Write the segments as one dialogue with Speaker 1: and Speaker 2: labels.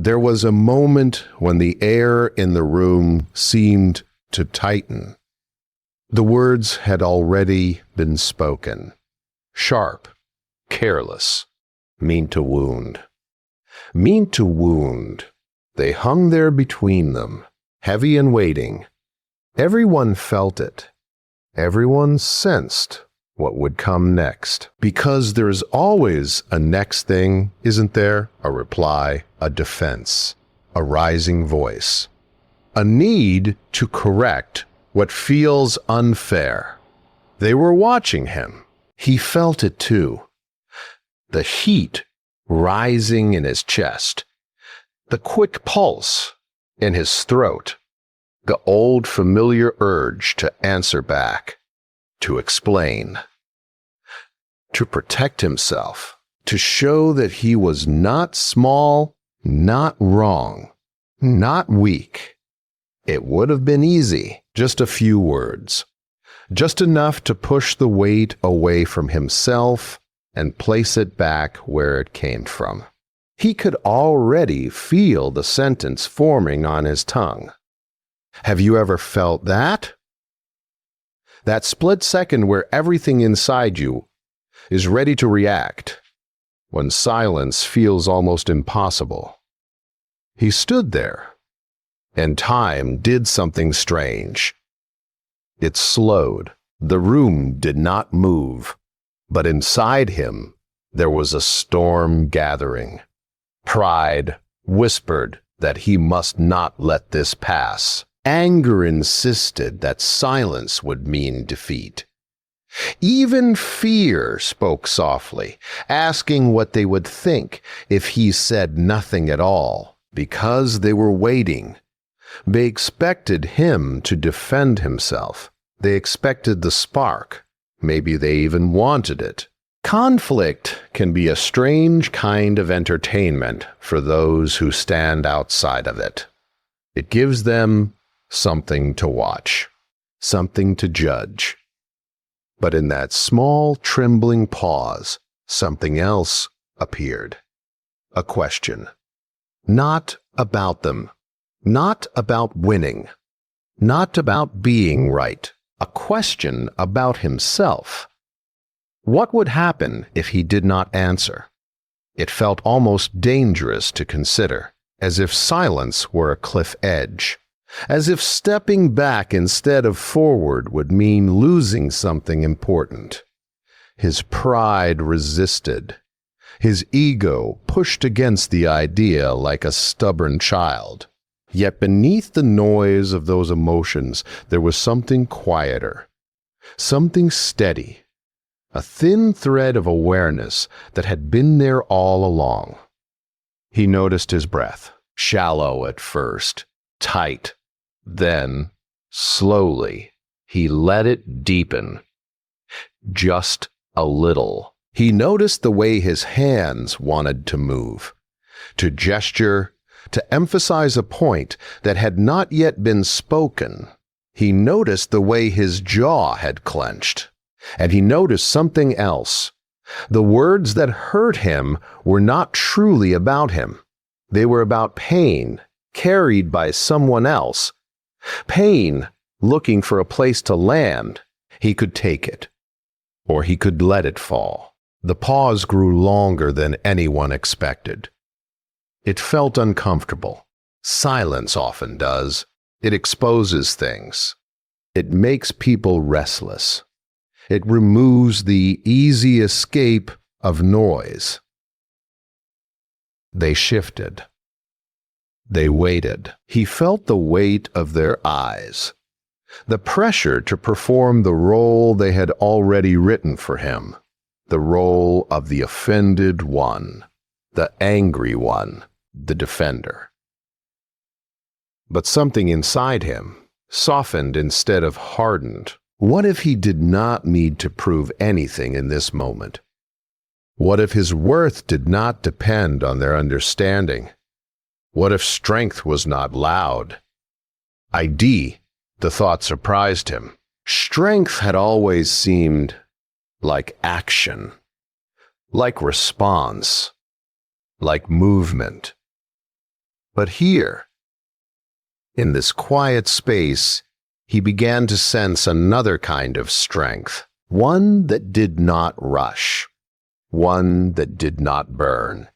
Speaker 1: There was a moment when the air in the room seemed to tighten. The words had already been spoken. Sharp, careless, mean to wound. Mean to wound. They hung there between them, heavy and weighting. Everyone felt it. Everyone sensed what would come next. Because there's always a next thing, isn't there? A reply, a defense, a rising voice. A need to correct what feels unfair. They were watching him. He felt it too. The heat rising in his chest. The quick pulse in his throat. The old familiar urge to answer back, to explain, to protect himself, to show that he was not small, not wrong, not weak. It would have been easy, just a few words, just enough to push the weight away from himself and place it back where it came from. He could already feel the sentence forming on his tongue. Have you ever felt that? That split second where everything inside you is ready to react, when silence feels almost impossible. He stood there, and time did something strange. It slowed. The room did not move, but inside him there was a storm gathering. Pride whispered that he must not let this pass. Anger insisted that silence would mean defeat. Even fear spoke softly, asking what they would think if he said nothing at all, because they were waiting. They expected him to defend himself. They expected the spark. Maybe they even wanted it. Conflict can be a strange kind of entertainment for those who stand outside of it. It gives them something to watch, something to judge. But in that small, trembling pause, something else appeared. A question. Not about them. Not about winning. Not about being right. A question about himself. What would happen if he did not answer? It felt almost dangerous to consider, as if silence were a cliff edge. As if stepping back instead of forward would mean losing something important. His pride resisted. His ego pushed against the idea like a stubborn child. Yet beneath the noise of those emotions, there was something quieter, something steady, a thin thread of awareness that had been there all along. He noticed his breath, shallow at first, tight. Then, slowly, he let it deepen. Just a little. He noticed the way his hands wanted to move, to gesture, to emphasize a point that had not yet been spoken. He noticed the way his jaw had clenched. And he noticed something else. The words that hurt him were not truly about him. They were about pain carried by someone else. Pain looking for a place to land. He could take it, or he could let it fall. The pause grew longer than anyone expected. It felt uncomfortable. Silence often does. It exposes things. It makes people restless. It removes the easy escape of noise. They shifted. They waited. He felt the weight of their eyes, the pressure to perform the role they had already written for him, the role of the offended one, the angry one, the defender. But something inside him softened instead of hardened. What if he did not need to prove anything in this moment? What if his worth did not depend on their understanding? What if strength was not loud? The thought surprised him. Strength had always seemed like action, like response, like movement. But here, in this quiet space, he began to sense another kind of strength, one that did not rush, one that did not burn,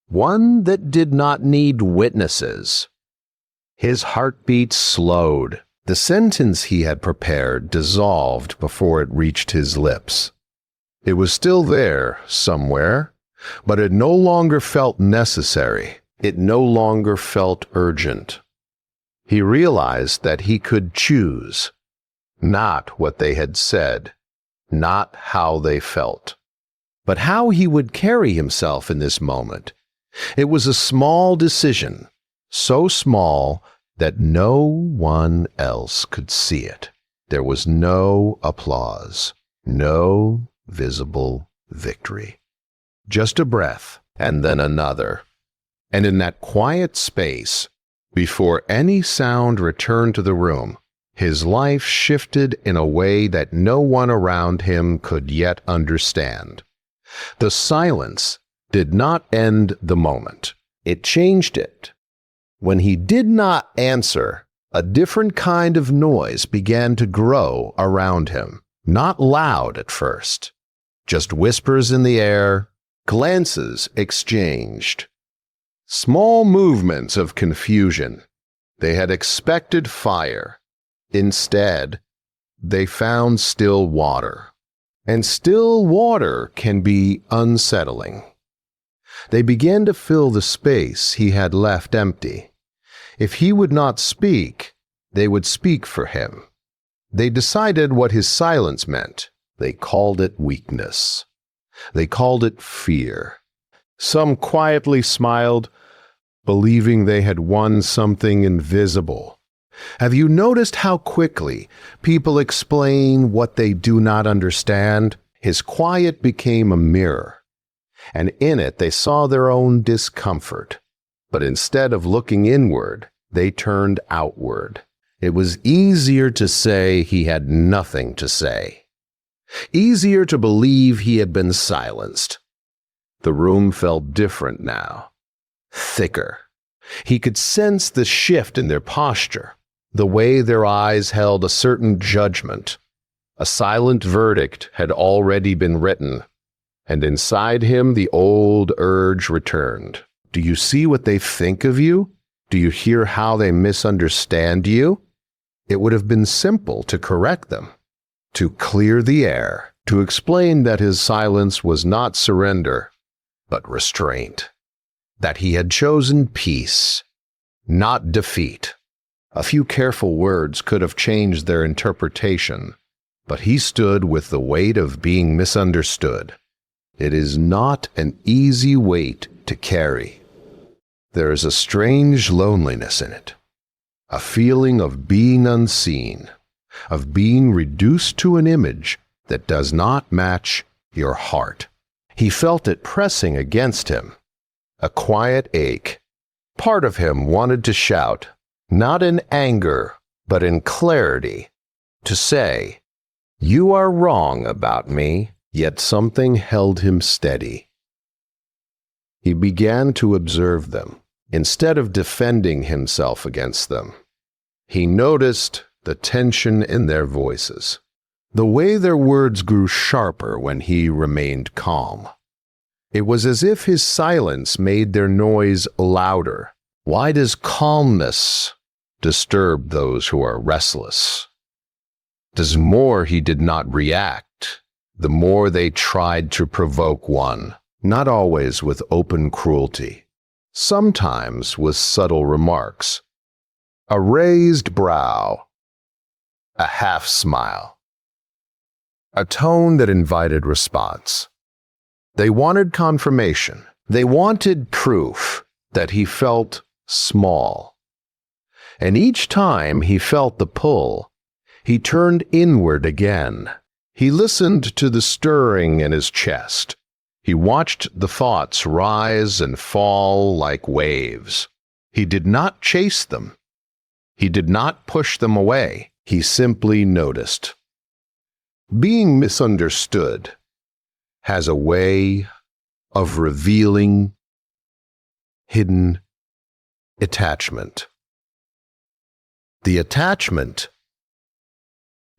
Speaker 1: one that did not need witnesses. His heartbeat slowed. The sentence he had prepared dissolved before it reached his lips. It was still there, somewhere, but it no longer felt necessary. It no longer felt urgent. He realized that he could choose, not what they had said, not how they felt, but how he would carry himself in this moment. It was a small decision, so small that no one else could see it. There was no applause, no visible victory. Just a breath, and then another. And in that quiet space, before any sound returned to the room, his life shifted in a way that no one around him could yet understand. The silence did not end the moment. It changed it. When he did not answer, a different kind of noise began to grow around him. Not loud at first, just whispers in the air, glances exchanged. Small movements of confusion. They had expected fire. Instead, they found still water. And still water can be unsettling. They began to fill the space he had left empty. If he would not speak, they would speak for him. They decided what his silence meant. They called it weakness. They called it fear. Some quietly smiled, believing they had won something invisible. Have you noticed how quickly people explain what they do not understand? His quiet became a mirror, and in it they saw their own discomfort. But instead of looking inward, they turned outward. It was easier to say he had nothing to say. Easier to believe he had been silenced. The room felt different now. Thicker. He could sense the shift in their posture, the way their eyes held a certain judgment. A silent verdict had already been written, and inside him the old urge returned. Do you see what they think of you? Do you hear how they misunderstand you? It would have been simple to correct them, to clear the air, to explain that his silence was not surrender, but restraint. That he had chosen peace, not defeat. A few careful words could have changed their interpretation, but he stood with the weight of being misunderstood. It is not an easy weight to carry. There is a strange loneliness in it, a feeling of being unseen, of being reduced to an image that does not match your heart. He felt it pressing against him, a quiet ache. Part of him wanted to shout, not in anger, but in clarity, to say, "You are wrong about me," yet something held him steady. He began to observe them, instead of defending himself against them. He noticed the tension in their voices, the way their words grew sharper when he remained calm. It was as if his silence made their noise louder. Why does calmness disturb those who are restless? The more he did not react, the more they tried to provoke one, not always with open cruelty, sometimes with subtle remarks. A raised brow, a half smile, a tone that invited response. They wanted confirmation. They wanted proof that he felt small. And each time he felt the pull, he turned inward again. He listened to the stirring in his chest. He watched the thoughts rise and fall like waves. He did not chase them. He did not push them away. He simply noticed. Being misunderstood has a way of revealing hidden attachment. The attachment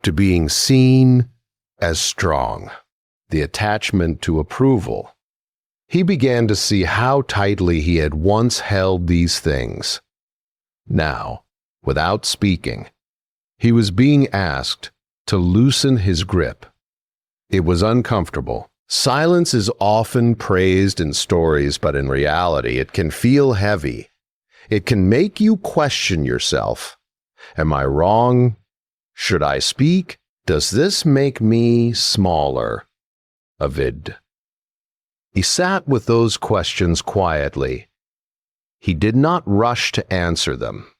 Speaker 1: to being seen as strong, the attachment to approval. He began to see how tightly he had once held these things. Now, without speaking, he was being asked to loosen his grip. It was uncomfortable. Silence is often praised in stories, but in reality, it can feel heavy. It can make you question yourself. Am I wrong? Should I speak? Does this make me smaller? Avid. He sat with those questions quietly. He did not rush to answer them.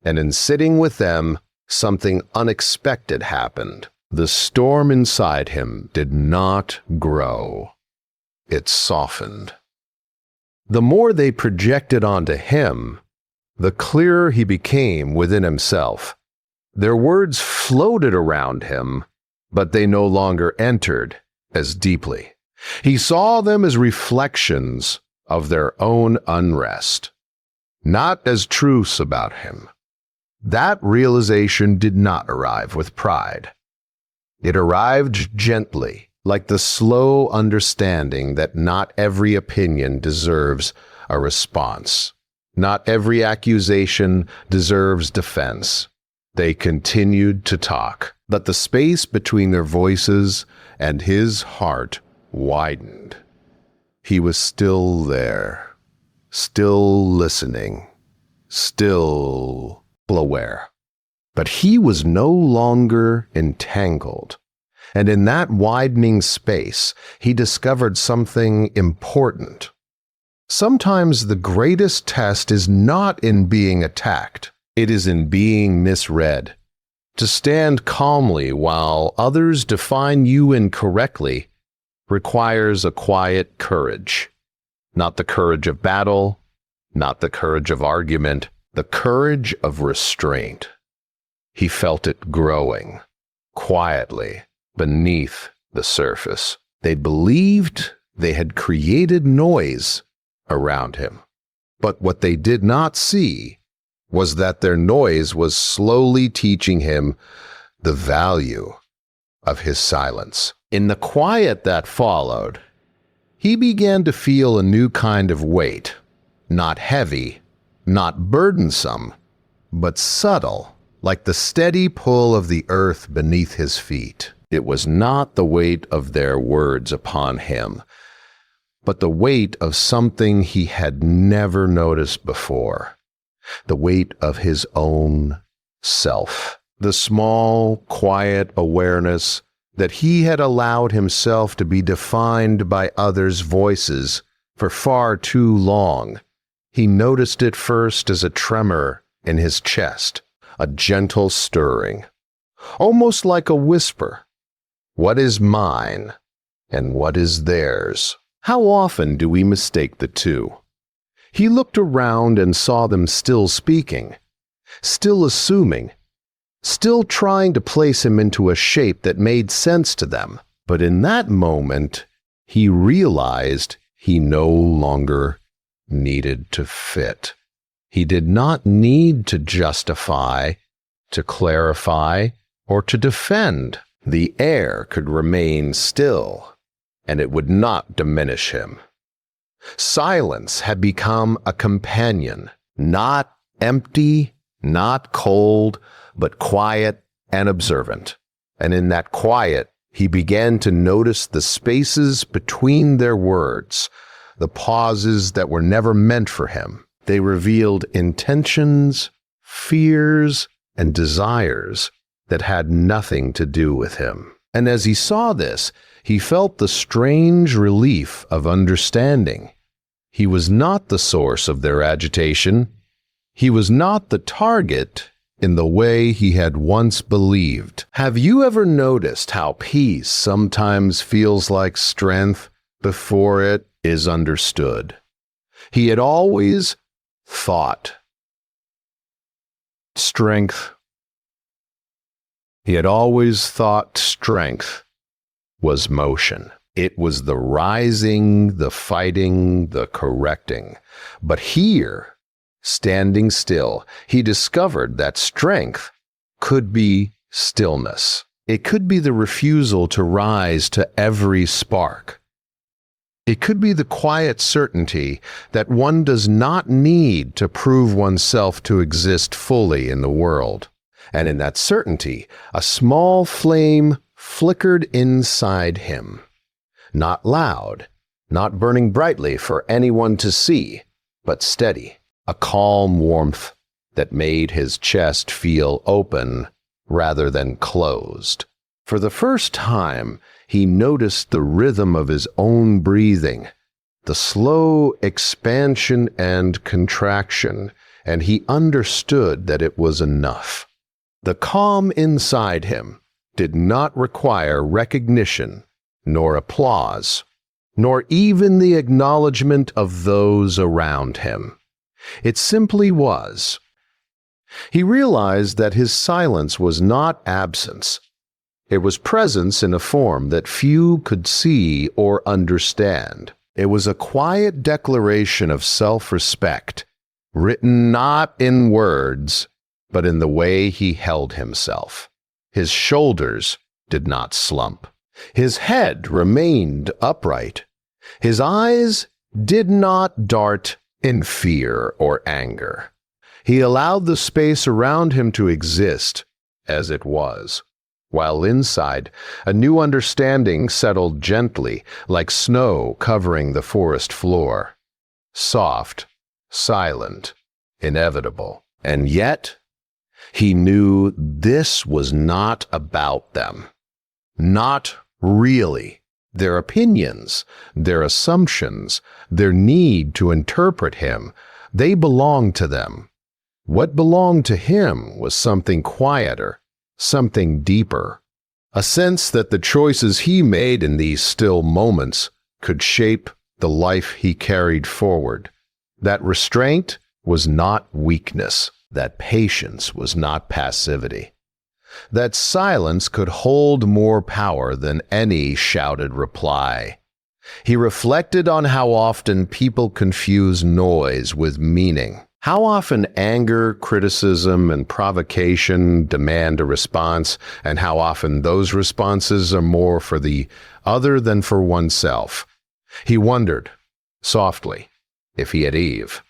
Speaker 1: And in sitting with them, something unexpected happened. The storm inside him did not grow. It softened. The more they projected onto him, the clearer he became within himself. Their words floated around him, but they no longer entered as deeply. He saw them as reflections of their own unrest, not as truths about him. That realization did not arrive with pride. It arrived gently, like the slow understanding that not every opinion deserves a response. Not every accusation deserves defense. They continued to talk, but the space between their voices and his heart widened. He was still there, still listening, still aware. But he was no longer entangled. And in that widening space, he discovered something important. Sometimes the greatest test is not in being attacked. It is in being misread. To stand calmly while others define you incorrectly requires a quiet courage. Not the courage of battle, not the courage of argument, the courage of restraint. He felt it growing, quietly, beneath the surface. They believed they had created noise around him. But what they did not see was that their noise was slowly teaching him the value of his silence. In the quiet that followed, he began to feel a new kind of weight, not heavy, not burdensome, but subtle, like the steady pull of the earth beneath his feet. It was not the weight of their words upon him, but the weight of something he had never noticed before, the weight of his own self, the small, quiet awareness that he had allowed himself to be defined by others' voices for far too long. He noticed it first as a tremor in his chest, a gentle stirring, almost like a whisper. What is mine and what is theirs? How often do we mistake the two? He looked around and saw them still speaking, still assuming, still trying to place him into a shape that made sense to them. But in that moment, he realized he no longer needed to fit. He did not need to justify, to clarify, or to defend. The air could remain still, and it would not diminish him. Silence had become a companion, not empty, not cold, but quiet and observant. And in that quiet, he began to notice the spaces between their words, the pauses that were never meant for him. They revealed intentions, fears, and desires that had nothing to do with him. And as he saw this, he felt the strange relief of understanding. He was not the source of their agitation. He was not the target in the way he had once believed. Have you ever noticed how peace sometimes feels like strength before it is understood? He had always thought strength. He had always thought strength was motion. It was the rising, the fighting, the correcting. But here, Standing still, he discovered that strength could be stillness. It could be the refusal to rise to every spark. It could be the quiet certainty that one does not need to prove oneself to exist fully in the world. And in that certainty, a small flame flickered inside him. Not loud, not burning brightly for anyone to see, but steady. A calm warmth that made his chest feel open rather than closed. For the first time, he noticed the rhythm of his own breathing, the slow expansion and contraction, and he understood that it was enough. The calm inside him did not require recognition, nor applause, nor even the acknowledgement of those around him. It simply was. He realized that his silence was not absence. It was presence in a form that few could see or understand. It was a quiet declaration of self-respect, written not in words, but in the way he held himself. His shoulders did not slump. His head remained upright. His eyes did not dart in fear or anger. He allowed the space around him to exist as it was. While inside, a new understanding settled gently, like snow covering the forest floor. Soft, silent, inevitable. And yet, he knew this was not about them. Not really. Their opinions, their assumptions, their need to interpret him, they belonged to them. What belonged to him was something quieter, something deeper, a sense that the choices he made in these still moments could shape the life he carried forward. That restraint was not weakness, that patience was not passivity, that silence could hold more power than any shouted reply. He reflected on how often people confuse noise with meaning. How often anger, criticism, and provocation demand a response, and how often those responses are more for the other than for oneself. He wondered, softly, if he had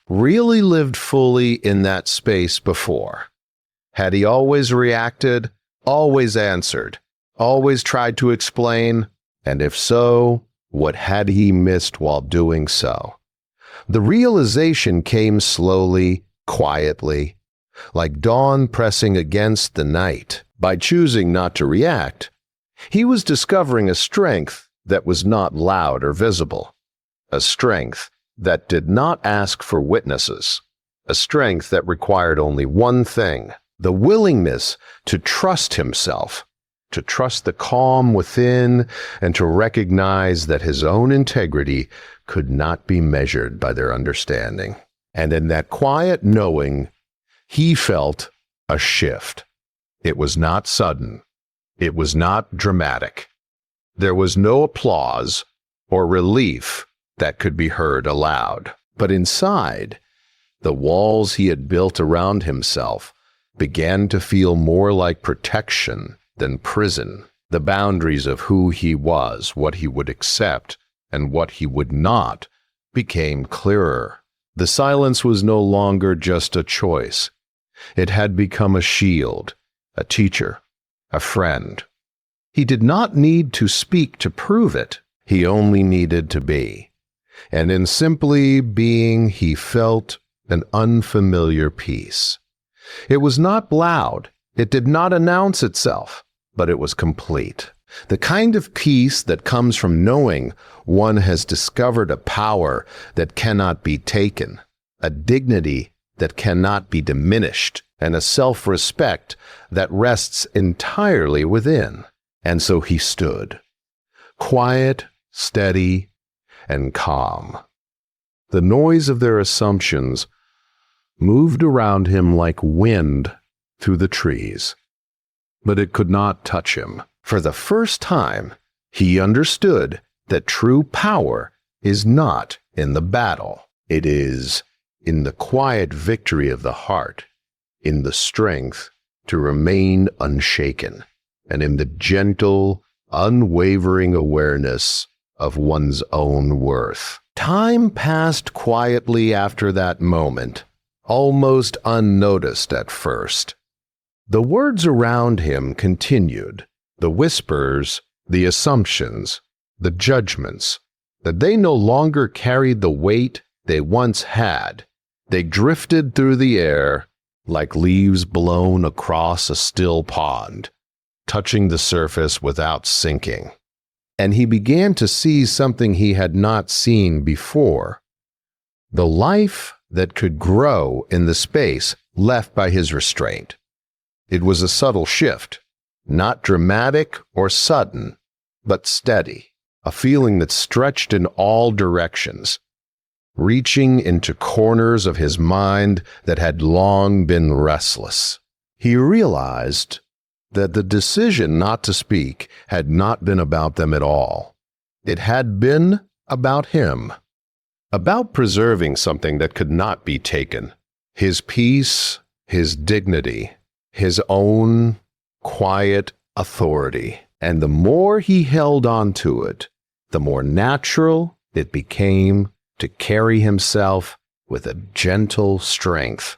Speaker 1: really lived fully in that space before. Had he always reacted, always answered, always tried to explain, and if so, what had he missed while doing so? The realization came slowly, quietly, like dawn pressing against the night. By choosing not to react, he was discovering a strength that was not loud or visible, a strength that did not ask for witnesses, a strength that required only one thing: the willingness to trust himself, to trust the calm within, and to recognize that his own integrity could not be measured by their understanding. And in that quiet knowing, he felt a shift. It was not sudden. It was not dramatic. There was no applause or relief that could be heard aloud. But inside, the walls he had built around himself began to feel more like protection than prison. The boundaries of who he was, what he would accept, and what he would not, became clearer. The silence was no longer just a choice. It had become a shield, a teacher, a friend. He did not need to speak to prove it. He only needed to be. And in simply being, he felt an unfamiliar peace. It was not loud. It did not announce itself, but it was complete. The kind of peace that comes from knowing one has discovered a power that cannot be taken, a dignity that cannot be diminished, and a self-respect that rests entirely within. And so he stood, quiet, steady, and calm. The noise of their assumptions moved around him like wind through the trees, but it could not touch him. For the first time, he understood that true power is not in the battle. It is in the quiet victory of the heart, in the strength to remain unshaken, and in the gentle, unwavering awareness of one's own worth. Time passed quietly after that moment, almost unnoticed at first. The words around him continued, the whispers, the assumptions, the judgments, that they no longer carried the weight they once had. They drifted through the air like leaves blown across a still pond, touching the surface without sinking. And he began to see something he had not seen before. The life that could grow in the space left by his restraint. It was a subtle shift, not dramatic or sudden, but steady, a feeling that stretched in all directions, reaching into corners of his mind that had long been restless. He realized that the decision not to speak had not been about them at all. It had been about him, about preserving something that could not be taken, his peace, his dignity, his own quiet authority. And the more he held on to it, the more natural it became to carry himself with a gentle strength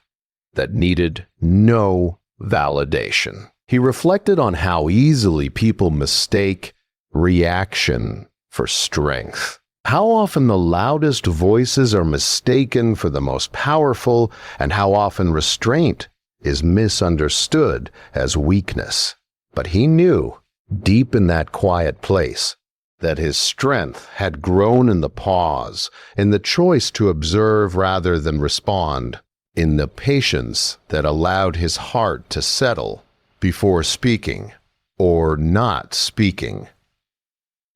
Speaker 1: that needed no validation. He reflected on how easily people mistake reaction for strength. How often the loudest voices are mistaken for the most powerful, and how often restraint is misunderstood as weakness. But he knew, deep in that quiet place, that his strength had grown in the pause, in the choice to observe rather than respond, in the patience that allowed his heart to settle before speaking, or not speaking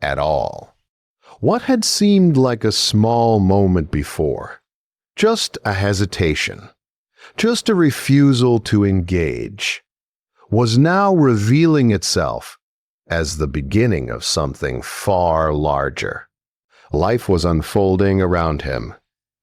Speaker 1: at all. What had seemed like a small moment before, just a hesitation, just a refusal to engage, was now revealing itself as the beginning of something far larger. Life was unfolding around him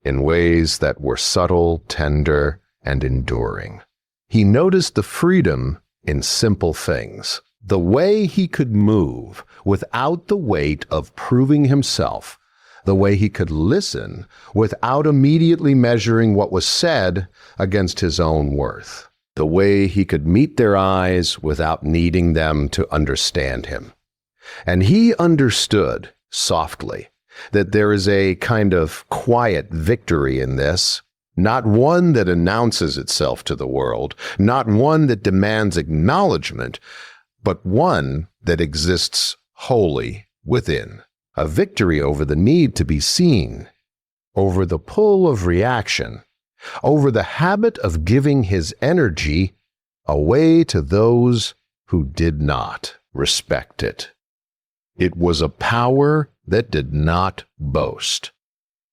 Speaker 1: in ways that were subtle, tender, and enduring. He noticed the freedom in simple things, the way he could move without the weight of proving himself, the way he could listen without immediately measuring what was said against his own worth, the way he could meet their eyes without needing them to understand him. And he understood, softly, that there is a kind of quiet victory in this, not one that announces itself to the world, not one that demands acknowledgement, but one that exists wholly within. A victory over the need to be seen, over the pull of reaction, over the habit of giving his energy away to those who did not respect it. It was a power that did not boast,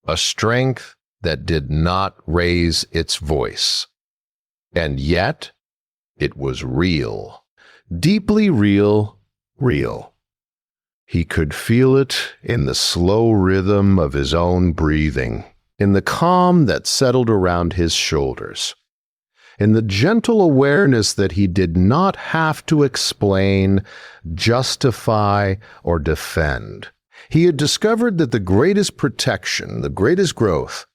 Speaker 1: a strength that did not raise its voice. And yet, it was real, deeply real, real. He could feel it in the slow rhythm of his own breathing, in the calm that settled around his shoulders, in the gentle awareness that he did not have to explain, justify, or defend. He had discovered that the greatest protection, the greatest growth,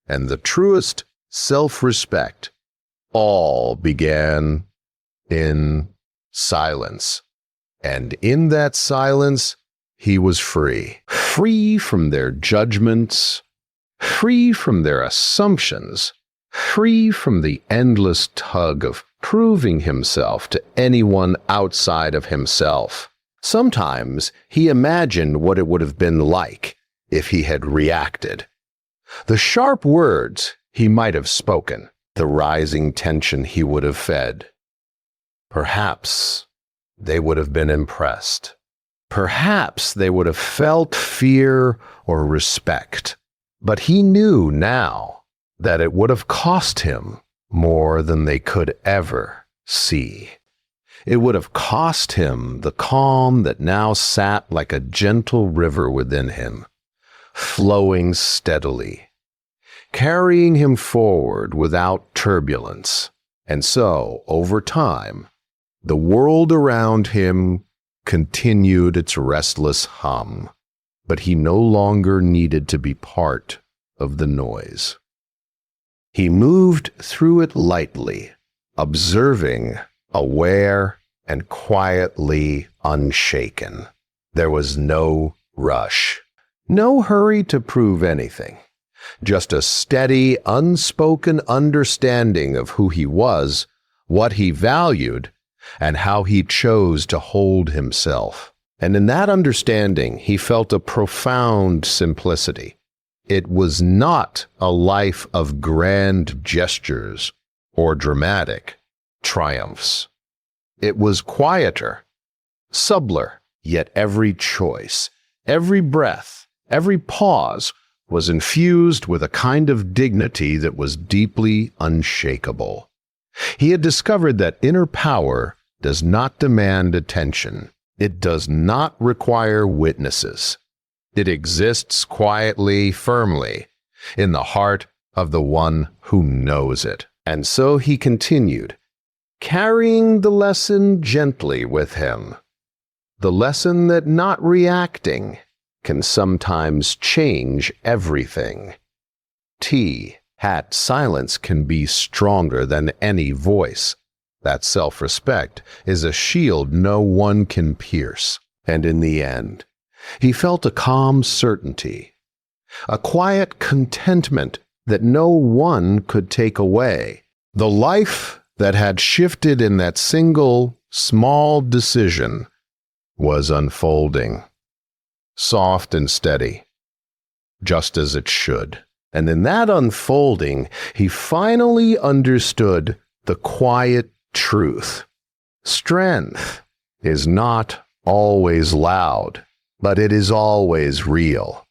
Speaker 1: and the truest self-respect all began in silence. And in that silence, he was free. Free from their judgments, free from their assumptions, free from the endless tug of proving himself to anyone outside of himself. Sometimes he imagined what it would have been like if he had reacted. The sharp words he might have spoken, the rising tension he would have fed. Perhaps they would have been impressed. Perhaps they would have felt fear or respect. But he knew now that it would have cost him more than they could ever see. It would have cost him the calm that now sat like a gentle river within him, flowing steadily. carrying him forward without turbulence. And so, over time, the world around him continued its restless hum, but he no longer needed to be part of the noise. He moved through it lightly, observing, aware, and quietly unshaken. There was no rush, no hurry to prove anything, just a steady, unspoken understanding of who he was, what he valued, and how he chose to hold himself. And in that understanding, he felt a profound simplicity. It was not a life of grand gestures or dramatic triumphs. It was quieter, subtler, yet every choice, every breath, every pause was infused with a kind of dignity that was deeply unshakable. He had discovered that inner power does not demand attention. It does not require witnesses. It exists quietly, firmly, in the heart of the one who knows it. And so he continued, carrying the lesson gently with him. The lesson that not reacting can sometimes change everything. Silence can be stronger than any voice. That self-respect is a shield no one can pierce. And in the end, he felt a calm certainty, a quiet contentment that no one could take away. The life that had shifted in that single, small decision was unfolding, soft and steady, just as it should. And in that unfolding, he finally understood the quiet truth. Strength is not always loud, but it is always real.